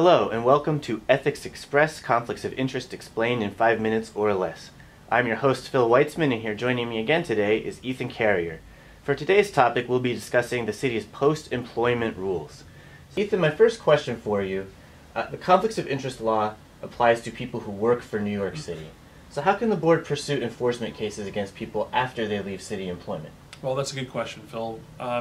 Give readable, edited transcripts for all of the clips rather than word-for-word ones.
Hello, and welcome to Ethics Express, Conflicts of Interest Explained in 5 minutes or less. I'm your host, Phil Weitzman, and here joining me again today is Ethan Carrier. For today's topic, we'll be discussing the city's post-employment rules. Ethan, my first question for you, the Conflicts of Interest law applies to people who work for New York City. So how can the board pursue enforcement cases against people after they leave city employment? Well, that's a good question, Phil.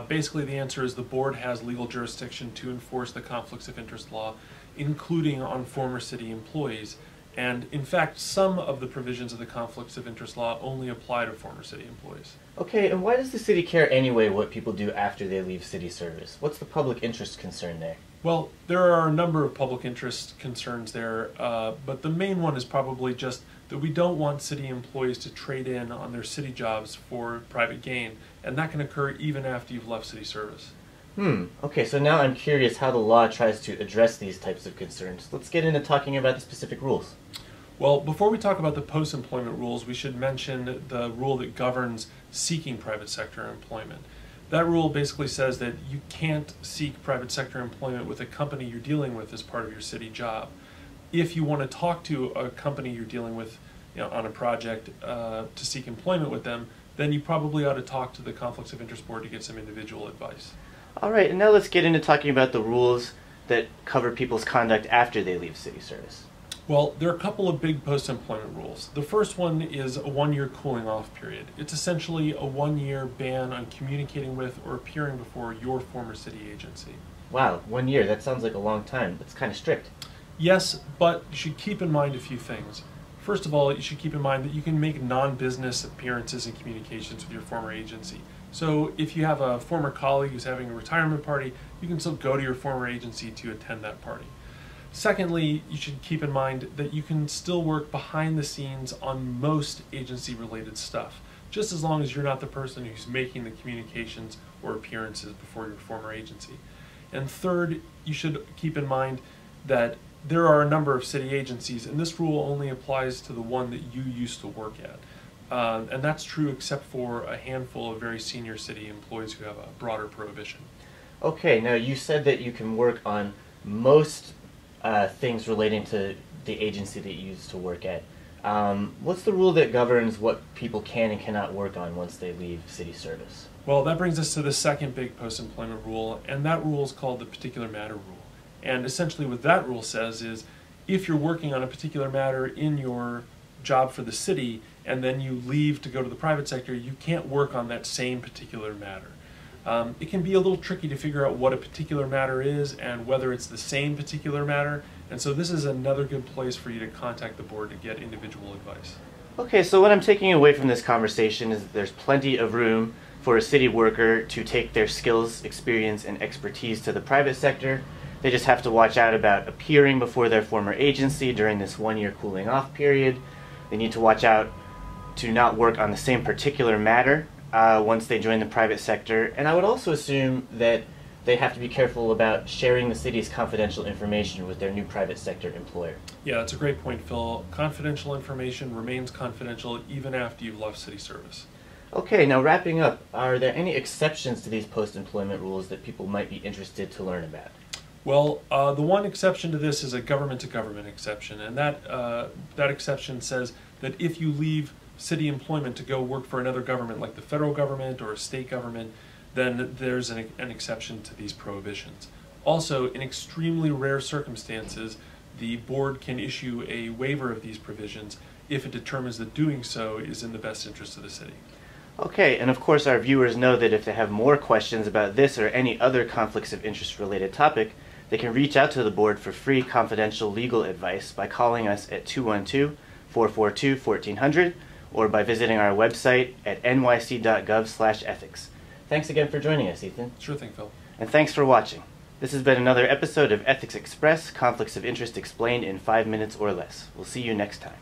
Basically, the answer is the board has legal jurisdiction to enforce the Conflicts of Interest law, including on former city employees. And in fact, some of the provisions of the Conflicts of Interest law only apply to former city employees. Okay, and why does the city care anyway what people do after they leave city service? What's the public interest concern there? Well, there are a number of public interest concerns there, but the main one is probably just that we don't want city employees to trade in on their city jobs for private gain, and that can occur even after you've left city service. Okay, so now I'm curious how the law tries to address these types of concerns. Let's get into talking about the specific rules. Well, before we talk about the post-employment rules, we should mention the rule that governs seeking private sector employment. That rule basically says that you can't seek private sector employment with a company you're dealing with as part of your city job. If you want to talk to a company you're dealing with, on a project to seek employment with them, then you probably ought to talk to the Conflicts of Interest Board to get some individual advice. All right, and now let's get into talking about the rules that cover people's conduct after they leave city service. Well, there are a couple of big post-employment rules. The first one is a one-year cooling-off period. It's essentially a one-year ban on communicating with or appearing before your former city agency. Wow, 1 year, that sounds like a long time. That's kind of strict. Yes, but you should keep in mind a few things. First of all, you should keep in mind that you can make non-business appearances and communications with your former agency. So if you have a former colleague who's having a retirement party, you can still go to your former agency to attend that party. Secondly, you should keep in mind that you can still work behind the scenes on most agency-related stuff, just as long as you're not the person who's making the communications or appearances before your former agency. And third, you should keep in mind that there are a number of city agencies, and this rule only applies to the one that you used to work at. And that's true except for a handful of very senior city employees who have a broader prohibition. Okay, now you said that you can work on most things relating to the agency that you used to work at. What's the rule that governs what people can and cannot work on once they leave city service? Well, that brings us to the second big post-employment rule, and that rule is called the particular matter rule. And essentially what that rule says is if you're working on a particular matter in your job for the city and then you leave to go to the private sector, you can't work on that same particular matter. It can be a little tricky to figure out what a particular matter is and whether it's the same particular matter, and so this is another good place for you to contact the board to get individual advice. Okay, so what I'm taking away from this conversation is that there's plenty of room for a city worker to take their skills, experience, and expertise to the private sector. They just have to watch out about appearing before their former agency during this one-year cooling off period. They need to watch out to not work on the same particular matter once they join the private sector. And I would also assume that they have to be careful about sharing the city's confidential information with their new private sector employer. Yeah, that's a great point, Phil. Confidential information remains confidential even after you've left city service. Okay, now wrapping up, are there any exceptions to these post-employment rules that people might be interested to learn about? Well, the one exception to this is a government-to-government exception, and that exception says that if you leave city employment to go work for another government, like the federal government or a state government, then there's an exception to these prohibitions. Also, in extremely rare circumstances, the board can issue a waiver of these provisions if it determines that doing so is in the best interest of the city. Okay, and of course our viewers know that if they have more questions about this or any other conflicts of interest related topic, they can reach out to the board for free confidential legal advice by calling us at 212-442-1400 or by visiting our website at nyc.gov/ethics. Thanks again for joining us, Ethan. Sure thing, Phil. And thanks for watching. This has been another episode of Ethics Express, Conflicts of Interest Explained in 5 minutes or less. We'll see you next time.